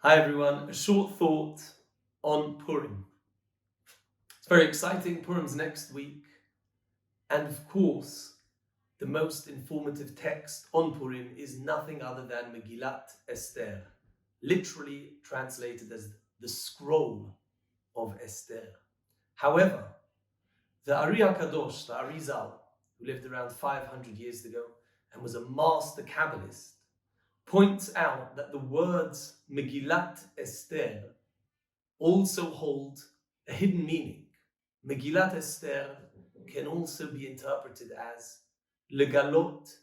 Hi everyone, a short thought on Purim. It's very exciting, Purim's next week. And of course, the most informative text on Purim is nothing other than Megillat Esther, literally translated as the scroll of Esther. However, the Ari HaKadosh, the Arizal, who lived around 500 years ago and was a master Kabbalist, points out that the words Megillat Esther also hold a hidden meaning. Megillat Esther can also be interpreted as legalot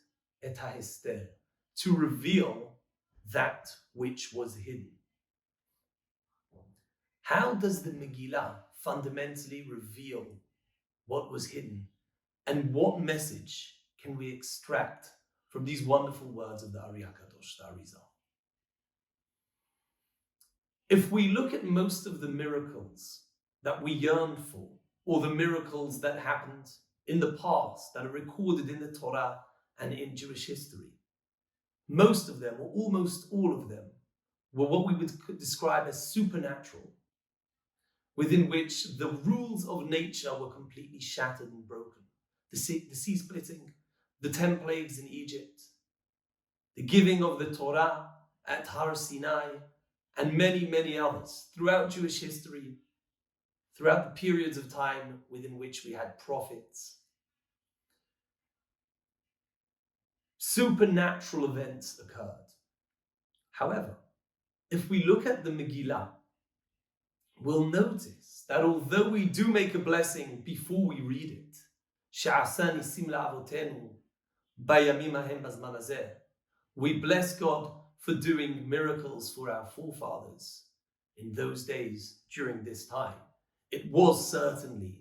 et ha'ester, to reveal that which was hidden. How does the Megillah fundamentally reveal what was hidden? And what message can we extract from these wonderful words of the Ari HaKadosh, the Arizal? If we look at most of the miracles that we yearn for, or the miracles that happened in the past that are recorded in the Torah and in Jewish history, most of them, or almost all of them, were what we would describe as supernatural, within which the rules of nature were completely shattered and broken. The sea splitting, the 10 plagues in Egypt, the giving of the Torah at Har Sinai, and many, many others throughout Jewish history, throughout the periods of time within which we had prophets. Supernatural events occurred. However, if we look at the Megillah, we'll notice that although we do make a blessing before we read it, She'asa nisim la'avotenu bayamim hahem bazman hazeh, we bless God for doing miracles for our forefathers in those days during this time. It was certainly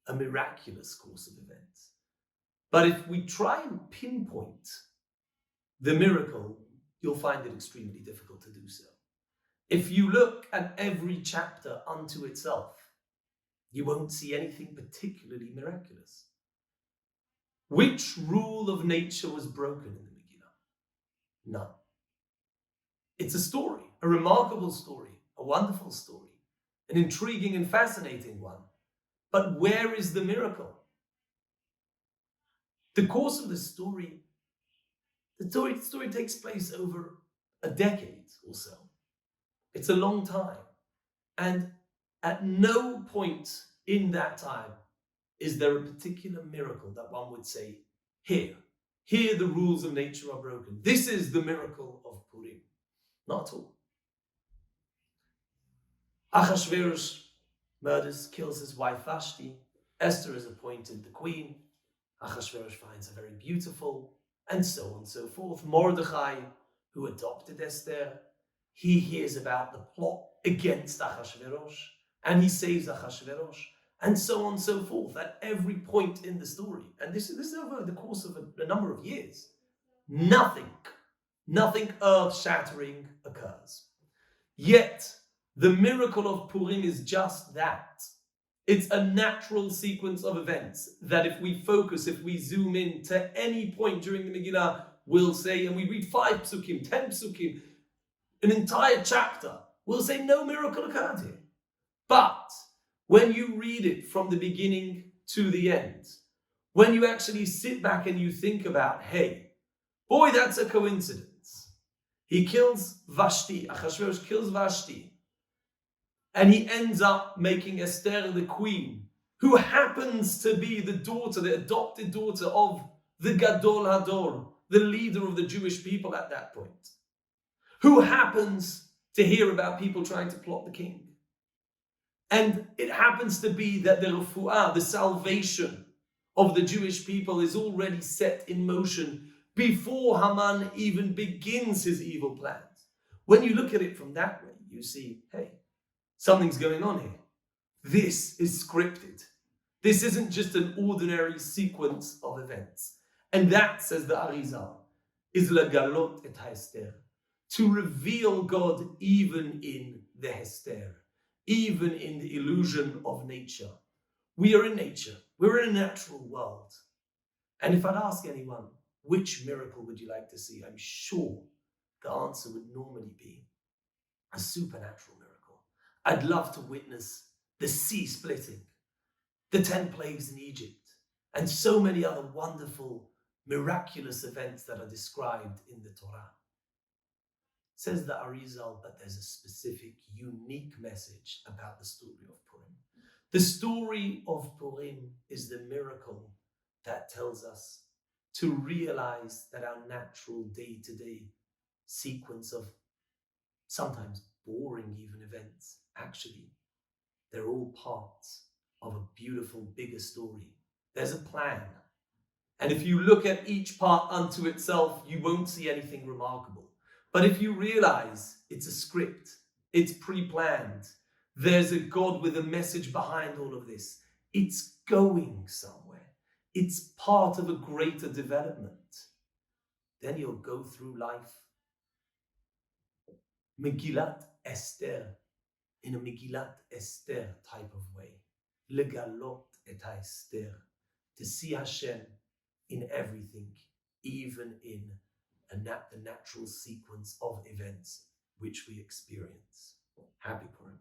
a miraculous course of events. But if we try and pinpoint the miracle, you'll find it extremely difficult to do so. If you look at every chapter unto itself, you won't see anything particularly miraculous. Which rule of nature was broken in the Megillah? None. It's a story, a remarkable story, a wonderful story, an intriguing and fascinating one. But where is the miracle? The course of the story takes place over a decade or so. It's a long time. And at no point in that time is there a particular miracle that one would say, here the rules of nature are broken. This is the miracle of Purim. Not at all. Achashverosh murders, kills his wife Vashti. Esther is appointed the queen. Achashverosh finds her very beautiful, and so on and so forth. Mordechai, who adopted Esther, he hears about the plot against Achashverosh, and he saves Achashverosh, and so on and so forth, at every point in the story. And this is over the course of a number of years. Nothing earth-shattering occurs. Yet, the miracle of Purim is just that. It's a natural sequence of events that if we zoom in to any point during the Megillah, we'll say, and we read 5 psukim, 10 psukim, an entire chapter, we'll say no miracle occurred here. But when you read it from the beginning to the end, when you actually sit back and you think about, hey, boy, that's a coincidence. He kills Vashti, Achashverosh kills Vashti, and he ends up making Esther the queen, who happens to be the daughter, the adopted daughter of the Gadol Hador, the leader of the Jewish people at that point, who happens to hear about people trying to plot the king. And it happens to be that the refuah, the salvation of the Jewish people, is already set in motion before Haman even begins his evil plans. When you look at it from that way, you see, hey, something's going on here. This is scripted. This isn't just an ordinary sequence of events. And that, says the Arizal, is legalot et ha'ester, to reveal God even in the hester, even in the illusion of nature. We are in nature. We're in a natural world. And if I'd ask anyone, which miracle would you like to see? I'm sure the answer would normally be a supernatural miracle. I'd love to witness the sea splitting, the 10 plagues in Egypt, and so many other wonderful, miraculous events that are described in the Torah. Says the Arizal, but there's a specific, unique message about the story of Purim. The story of Purim is the miracle that tells us to realize that our natural day-to-day sequence of sometimes boring even events, actually, they're all parts of a beautiful, bigger story. There's a plan. And if you look at each part unto itself, you won't see anything remarkable. But if you realize it's a script, it's pre-planned, there's a God with a message behind all of this, it's going somewhere, it's part of a greater development, then you'll go through life Megillat Esther, in a Megillat Esther type of way. Legalot et Esther, to see Hashem in everything, even in the natural sequence of events which we experience. Happy Purim.